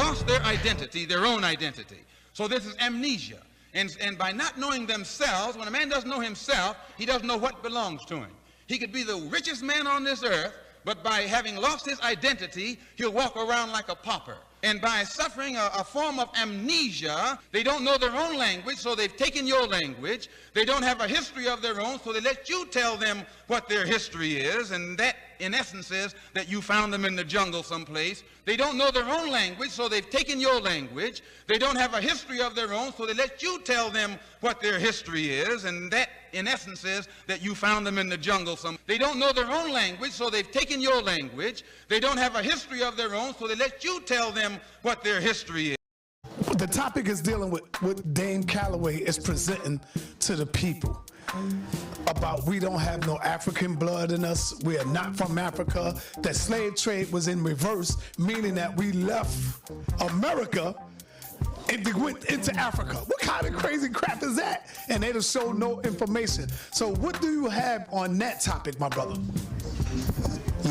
lost their identity, their own identity. So this is amnesia. And by not knowing themselves, when a man doesn't know himself, he doesn't know what belongs to him. He could be the richest man on this earth, but by having lost his identity, he'll walk around like a pauper. And by suffering a form of amnesia, they don't know their own language, so they've taken your language. They don't have a history of their own, so they let you tell them what their history is, and that, in essence, is that you found them in the jungle someplace. They don't know their own language, so they've taken your language. They don't have a history of their own, so they let you tell them what their history is, and that, in essence, is that you found them in the jungle someplace. They don't know their own language, so they've taken your language. They don't have a history of their own, so they let you tell them what their history is. The topic is dealing with what Dane Calloway is presenting to the people about we don't have no African blood in us, we are not from Africa, that slave trade was in reverse, meaning that we left America and went into Africa. What kind of crazy crap is that? And they just show no information. So what do you have on that topic, my brother?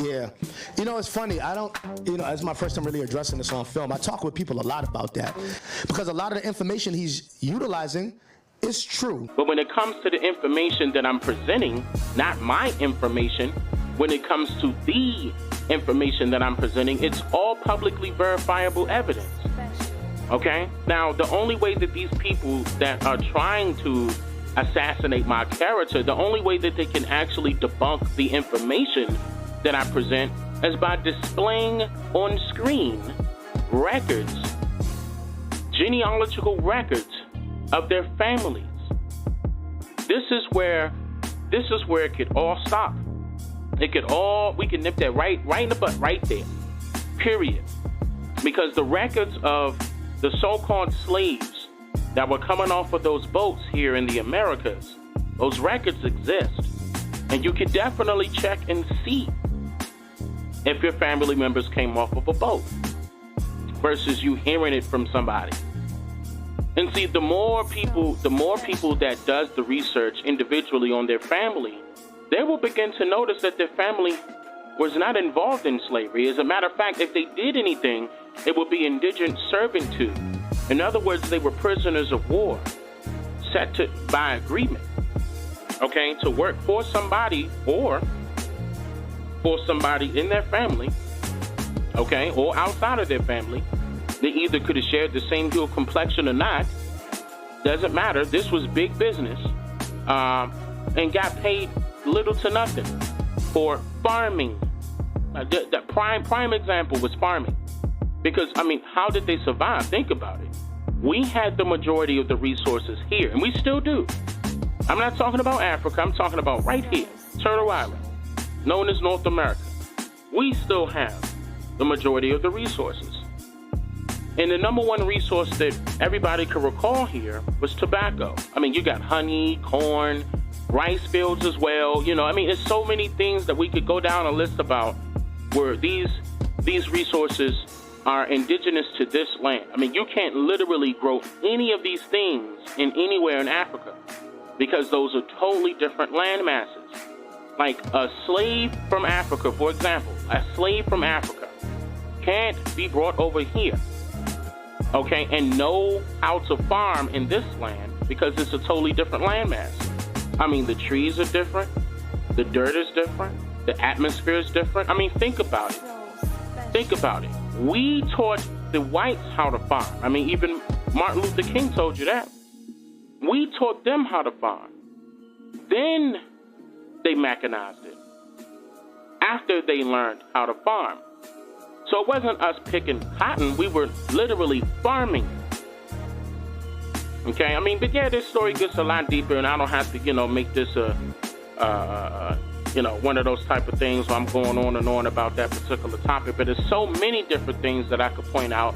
Yeah. You know, it's funny. I don't, it's my first time really addressing this on film. I talk with people a lot about that because a lot of the information he's utilizing is true. But when it comes to the information that I'm presenting, not my information, when it comes to the information that I'm presenting, it's all publicly verifiable evidence. Okay? Now, the only way that these people that are trying to assassinate my character, the only way that they can actually debunk the information that I present is by displaying on screen records, genealogical records of their families. This is where it could all stop. We can nip that right in the butt right there. Period. Because the records of the so-called slaves that were coming off of those boats here in the Americas, those records exist. And you can definitely check and see if your family members came off of a boat versus you hearing it from somebody. And see, the more people that does the research individually on their family, they will begin to notice that their family was not involved in slavery. As a matter of fact, if they did anything, it would be indigent servitude. In other words, they were prisoners of war, set to by agreement, okay, to work for somebody or for somebody in their family, okay, or outside of their family. They either could have shared the same hue of complexion or not. Doesn't matter. This was big business, and got paid little to nothing for farming. The prime example was farming. Because, I mean, how did they survive? Think about it. We had the majority of the resources here, and we still do. I'm not talking about Africa. I'm talking about right here, Turtle Island, known as North America. We still have the majority of the resources. And the number one resource that everybody could recall here was tobacco. I mean, you got honey, corn, rice fields as well. You know, I mean, there's so many things that we could go down a list about where these resources are indigenous to this land. I mean, you can't literally grow any of these things in anywhere in Africa because those are totally different land masses. Like a slave from Africa, for example, a slave from Africa can't be brought over here, okay, and know how to farm in this land because it's a totally different land mass. I mean, the trees are different, the dirt is different, the atmosphere is different. I mean, think about it. Think about it. We taught the whites how to farm. I mean, even Martin Luther King told you that. We taught them how to farm. Then they mechanized it after they learned how to farm. So it wasn't us picking cotton. We were literally farming. Okay, I mean, but yeah, this story gets a lot deeper, and I don't have to, make this one of those type of things where I'm going on and on about that particular topic. But there's so many different things that I could point out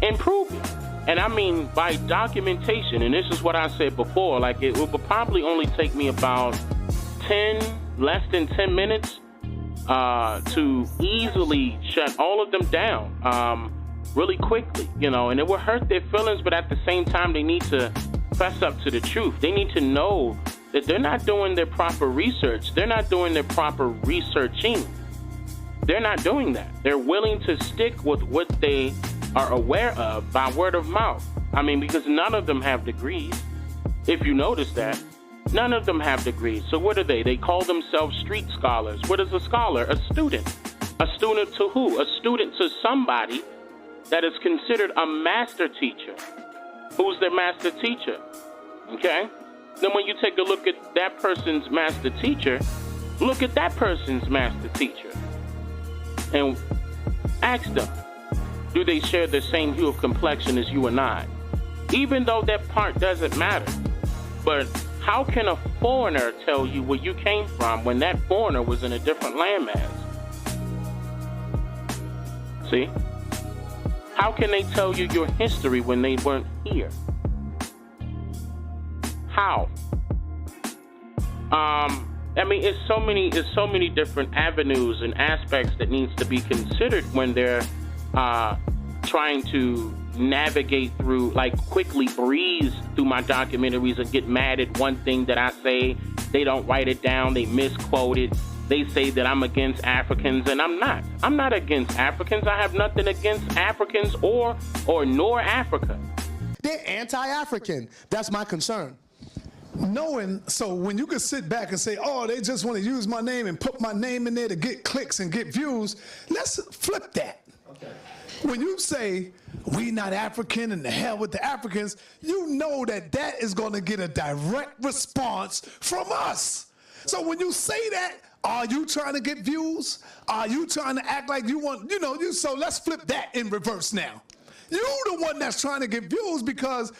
and prove it. And I mean, by documentation, and this is what I said before, like it would probably only take me about less than 10 minutes to easily shut all of them down really quickly, and it will hurt their feelings, but at the same time, they need to fess up to the truth. They need to know that they're not doing their proper research. They're not doing their proper researching. They're not doing that. They're willing to stick with what they are aware of by word of mouth. I mean, because none of them have degrees. If you notice that, none of them have degrees. So what are they? They call themselves street scholars. What is a scholar? A student. A student to who? A student to somebody that is considered a master teacher. Who's their master teacher? Okay? Then when you take a look at that person's master teacher, look at that person's master teacher and ask them, do they share the same hue of complexion as you and I? Even though that part doesn't matter. But how can a foreigner tell you where you came from when that foreigner was in a different landmass? See? How can they tell you your history when they weren't here? How? I mean, it's so many different avenues and aspects that needs to be considered when they're trying to navigate through, like quickly breeze through my documentaries and get mad at one thing that I say. They don't write it down. They misquote it. They say that I'm against Africans, and I'm not. I'm not against Africans. I have nothing against Africans or nor Africa. They're anti-African. That's my concern. So when you can sit back and say, oh, they just want to use my name and put my name in there to get clicks and get views, let's flip that. Okay. When you say, we not African and the hell with the Africans, you know that is going to get a direct response from us. So when you say that, are you trying to get views? Are you trying to act like you want, so let's flip that in reverse now. You the one that's trying to get views because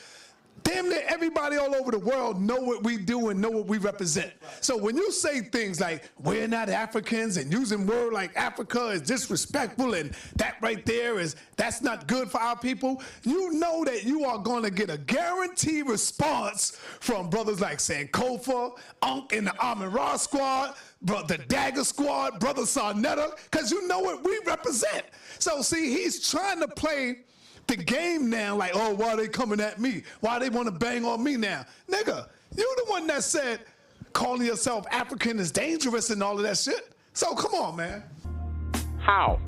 damn near everybody all over the world know what we do and know what we represent. So when you say things like, we're not Africans, and using word like Africa is disrespectful, and that right there that's not good for our people, you know that you are going to get a guaranteed response from brothers like Sankofa, Unk in the Amin-Ra squad, the Dagger squad, Brother Sarnetta, because you know what we represent. So see, he's trying to play the game now, like, oh, why are they coming at me? Why they want to bang on me now? Nigga, you the one that said calling yourself African is dangerous and all of that shit. So come on, man. How?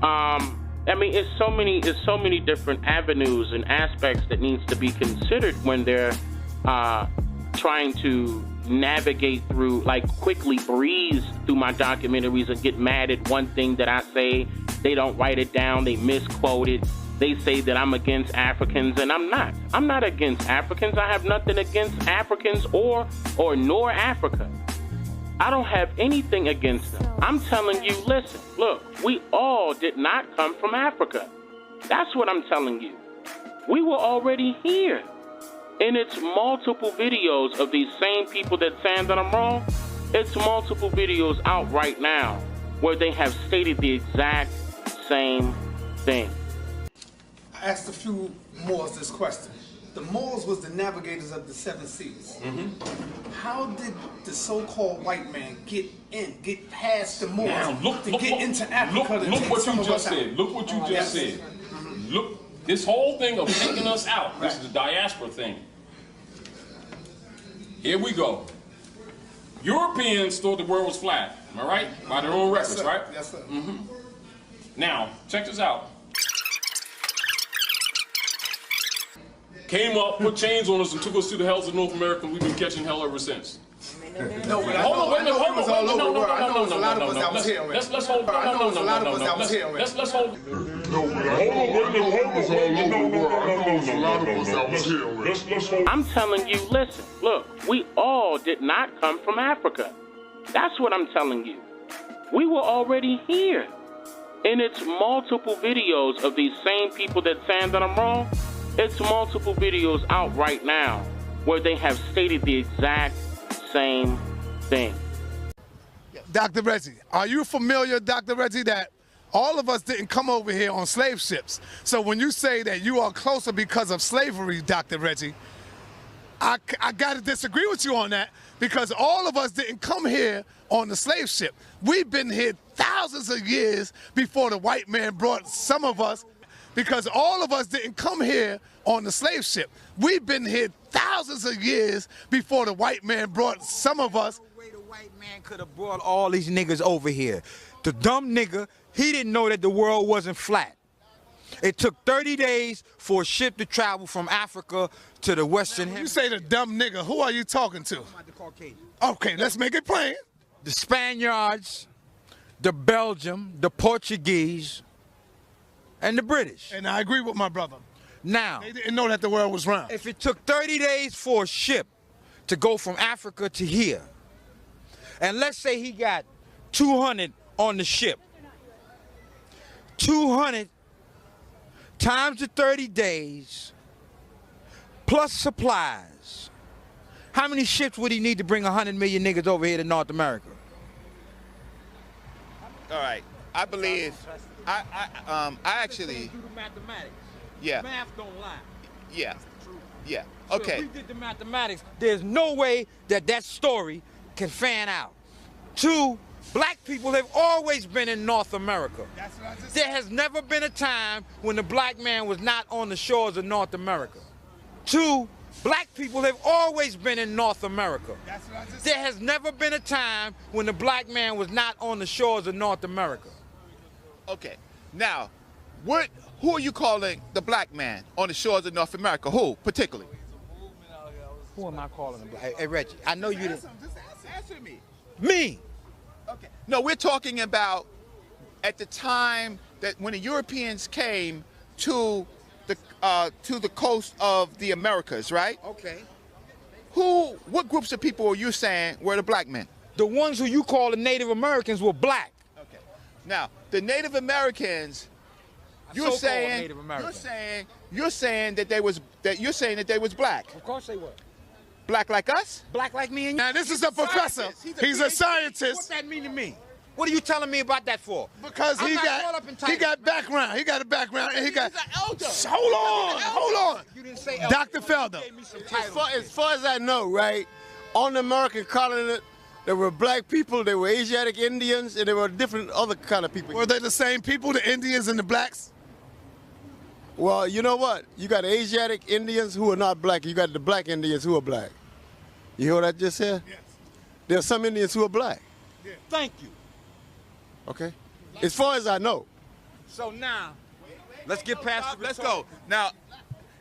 I mean, it's so many different avenues and aspects that needs to be considered when they're trying to navigate through, like quickly breeze through my documentaries and get mad at one thing that I say. They don't write it down. They misquote it. They say that I'm against Africans, and I'm not. I'm not against Africans. I have nothing against Africans or nor Africa. I don't have anything against them. I'm telling you, listen, look, we all did not come from Africa. That's what I'm telling you. We were already here. And it's multiple videos of these same people that saying that I'm wrong. It's multiple videos out right now where they have stated the exact same thing. I asked a few Moors this question. The Moors was the navigators of the 7 seas. Mm-hmm. How did the so-called white man get past the Moors get into Africa? Look what you just said. Look what you just said. Mm-hmm. Look, this whole thing of taking us out, this is the diaspora thing. Here we go. Europeans thought the world was flat, am I right? By their own records, right? Yes, sir. Mm-hmm. Now, check this out. Came up, put chains on us, and took us to the hells of North America, and we've been catching hell ever since. No, but I know it was all over the world. I know it was a lot of us that was here already. Let's hold. I know it was a lot of us that was here already. Let's hold. I'm telling you, listen, look, we all did not come from Africa. That's what I'm telling you. We were already here. And it's multiple videos of these same people that saying that I'm wrong. It's multiple videos out right now where they have stated the exact same thing. Dr. Reggie, are you familiar, Dr. Reggie, that all of us didn't come over here on slave ships? So when you say that you are closer because of slavery, Dr. Reggie, I got to disagree with you on that, because all of us didn't come here on the slave ship. We've been here thousands of years before the white man brought some of us, because all of us didn't come here on the slave ship. We've been here thousands of years before the white man brought some of us. The way the white man could have brought all these niggas over here. The dumb nigga, he didn't know that the world wasn't flat. It took 30 days for a ship to travel from Africa to the Western When Hemisphere. you say the dumb nigga, who are you talking to? The Caucasian. Okay, let's make it plain. The Spaniards, the Belgium, the Portuguese, and the British. And I agree with my brother. Now, They didn't know that the world was round. if it took 30 days for a ship to go from Africa to here, and let's say he got 200 on the ship, 200 times the 30 days, plus supplies, how many ships would he need to bring 100 million niggas over here to North America? All right. I believe. I actually. Do the mathematics. Yeah. Math don't lie. Yeah. Yeah. So Okay. if we did the mathematics, there's no way that that story can fan out. 2, black people have always been in North America. That's what I just There has never been a time when the black man was not on the shores of North America. 2, black people have always been in North America. That's what I just There has never been a time when the black man was not on the shores of North America. Okay. Now, who are you calling the black man on the shores of North America? Who, particularly? Who am I calling him black? Hey, Reggie, I know you didn't. Just answer me. Me! Okay. No, we're talking about at the time that when the Europeans came to the coast of the Americas, right? Okay. What groups of people are you saying were the black men? The ones who you call the Native Americans were black. Okay. Now, the Native Americans, you're So-called saying Native Americans. you're saying that they was black. Of course they were. Black like us? Black like me and you. Now this is a professor. He's a What's scientist that mean to me? What are you telling me about that for? because I'm he not caught up in got titles. background. He got a background and he got. He's an elder. Hold on. You didn't say Dr. Felder. You gave me some As titles. far as I know, right, on the American continent, there were black people, there were Asiatic Indians, and there were different other kind of people. Were they the same people, the Indians and the blacks? Well, you know what? You got Asiatic Indians who are not black. You got the black Indians who are black. You hear what I just said? Yes. There are some Indians who are black. Thank you. Okay? As far as I know. So now, let's get past the Let's go. Now,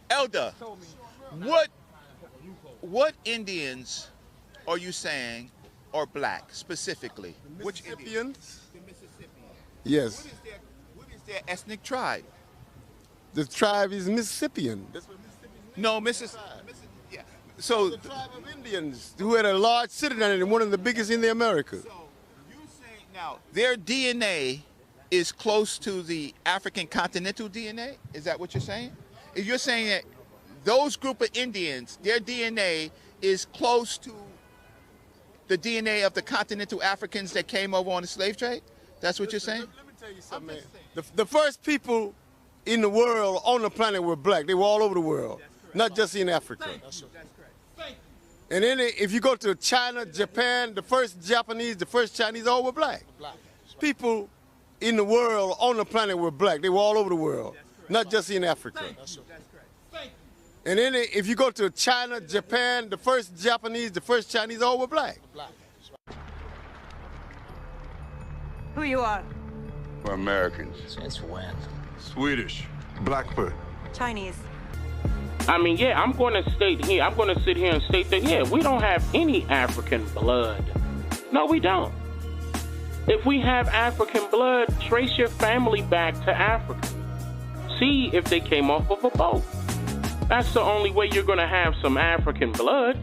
Elder, what Indians are you saying are black specifically? Which Indians? Mississippians? The Mississippians. Yes. What is their ethnic tribe? The tribe is Mississippian. That's what Mississippi No, yeah. So, the tribe of Indians who had a large city down there, one of the biggest in the Americas. so you're saying now their DNA is close to the African continental DNA? Is that what you're saying? If you're saying that those group of Indians, their DNA is close to the DNA of the continental Africans that came over on the slave trade? That's what you're saying? Let me tell you something, man. The first people in the world on the planet were black. They were all over the world, not just in Africa. And then if you go to China, Japan, the first Japanese, the first Chinese, all were black. People in the world on the planet were black. They were all over the world, not just in Africa. And then if you go to China, Japan, the first Japanese, the first Chinese, all were black. Who you are? We're Americans. Since when? Swedish. Blackfoot. Chinese. I mean, yeah, I'm going to sit here and state that, yeah, we don't have any African blood. No, we don't. If we have African blood, trace your family back to Africa. See if they came off of a boat. That's the only way you're going to have some African blood.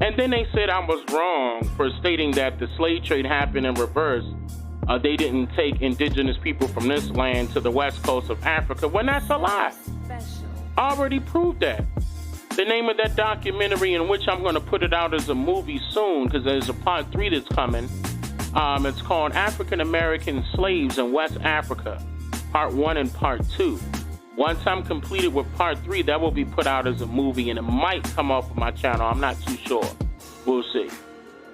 And then they said I was wrong for stating that the slave trade happened in reverse. They didn't take indigenous people from this land to the west coast of Africa. When that's a lie. I already proved that. The name of that documentary, in which I'm going to put it out as a movie soon, because there's a part 3 that's coming. It's called African American Slaves in West Africa, part 1 and part 2. Once I'm completed with part 3, that will be put out as a movie, and it might come off of my channel. I'm not too sure. We'll see.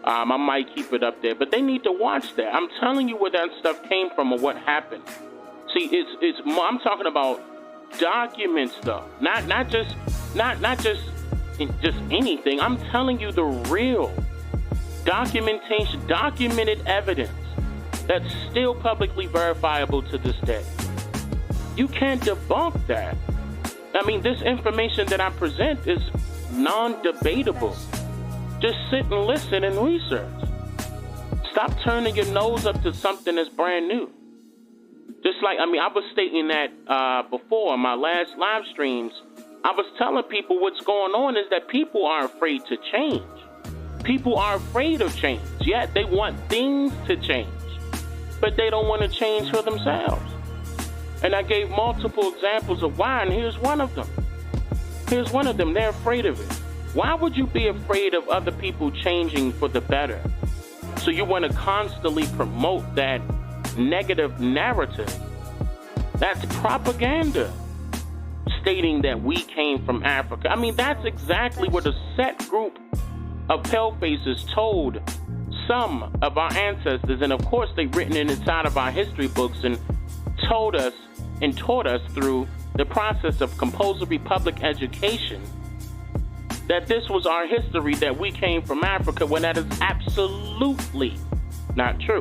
I might keep it up there, but they need to watch that. I'm telling you where that stuff came from or what happened. See, I'm talking about documents, though, not just anything. I'm telling you the real documentation, documented evidence that's still publicly verifiable to this day. You can't debunk that. I mean, this information that I present is non-debatable. Just sit and listen and research. Stop turning your nose up to something that's brand new. Just like, I was stating that before in my last live streams. I was telling people what's going on is that people are afraid to change. People are afraid of change. Yet they want things to change, but they don't want to change for themselves. And I gave multiple examples of why, and here's one of them. Here's one of them. They're afraid of it. Why would you be afraid of other people changing for the better? So you want to constantly promote that negative narrative. That's propaganda, stating that we came from Africa. I mean, that's exactly what a set group of palefaces told some of our ancestors. And of course, they've written it inside of our history books and told us and taught us through the process of compulsory public education that this was our history, that we came from Africa, when that is absolutely not true.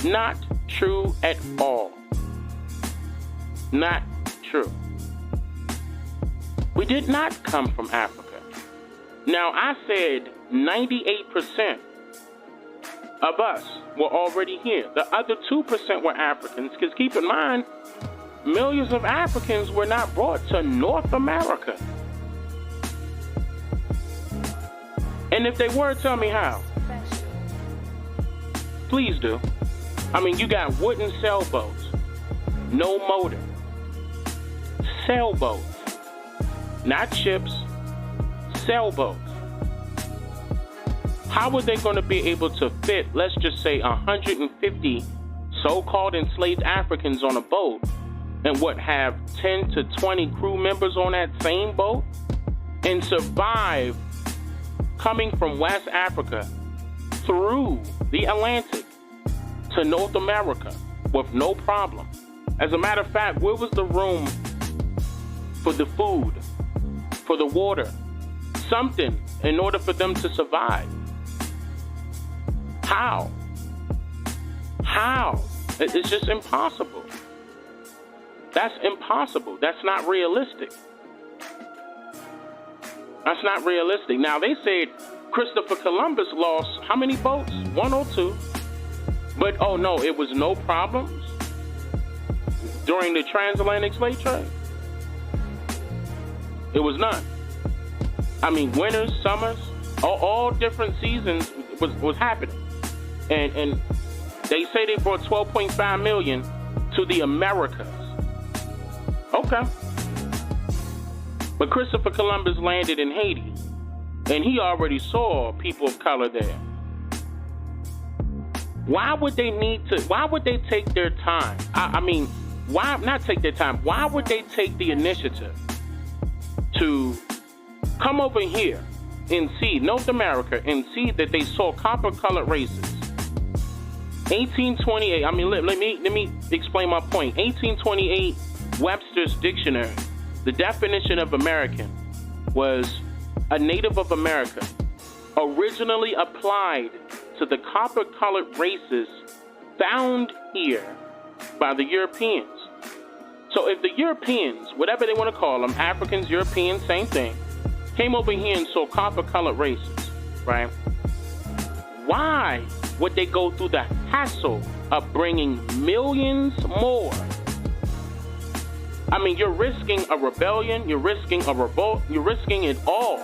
Not true at all. Not true. We did not come from Africa. Now, I said 98% of us were already here. The other 2% were Africans, because keep in mind, millions of Africans were not brought to North America. And if they were, tell me how. Please do. I mean, you got wooden sailboats, no motor. Sailboats, not ships, sailboats. How are they going to be able to fit, let's just say, 150 so-called enslaved Africans on a boat, and have 10 to 20 crew members on that same boat, and survive coming from West Africa through the Atlantic to North America with no problem? As a matter of fact, where was the room for the food, for the water, something in order for them to survive? How? It's just impossible. That's impossible. That's not realistic. That's not realistic. Now, they said Christopher Columbus lost how many boats? 1 or 2. But, oh no, it was no problems during the transatlantic slave trade. It was none. I mean, winters, summers, all different seasons was happening. And they say they brought 12.5 million to the Americas. Okay. But Christopher Columbus landed in Haiti, and he already saw people of color there. Why would they take their time? Why not take their time? Why would they take the initiative to come over here and see North America and see that they saw copper-colored races? 1828, let me explain my point. 1828, Webster's Dictionary, the definition of American was a native of America, originally applied to the copper-colored races found here by the Europeans. So if the Europeans, whatever they want to call them, Africans, Europeans, same thing, came over here and saw copper-colored races, right? Why would they go through the hassle of bringing millions more? I mean, you're risking a rebellion, you're risking a revolt, you're risking it all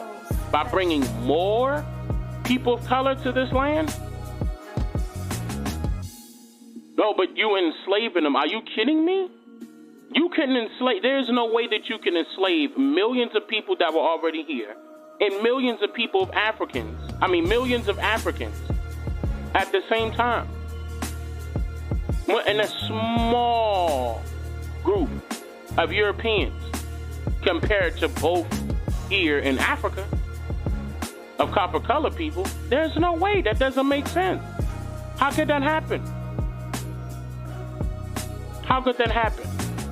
by bringing more people of color to this land? No, but you enslaving them. Are you kidding me? You couldn't enslave. There's no way that you can enslave millions of people that were already here and millions of people of millions of Africans at the same time. In a small group of Europeans compared to both here in Africa of copper-colored people. There's no way. That doesn't make sense. How could that happen? How could that happen?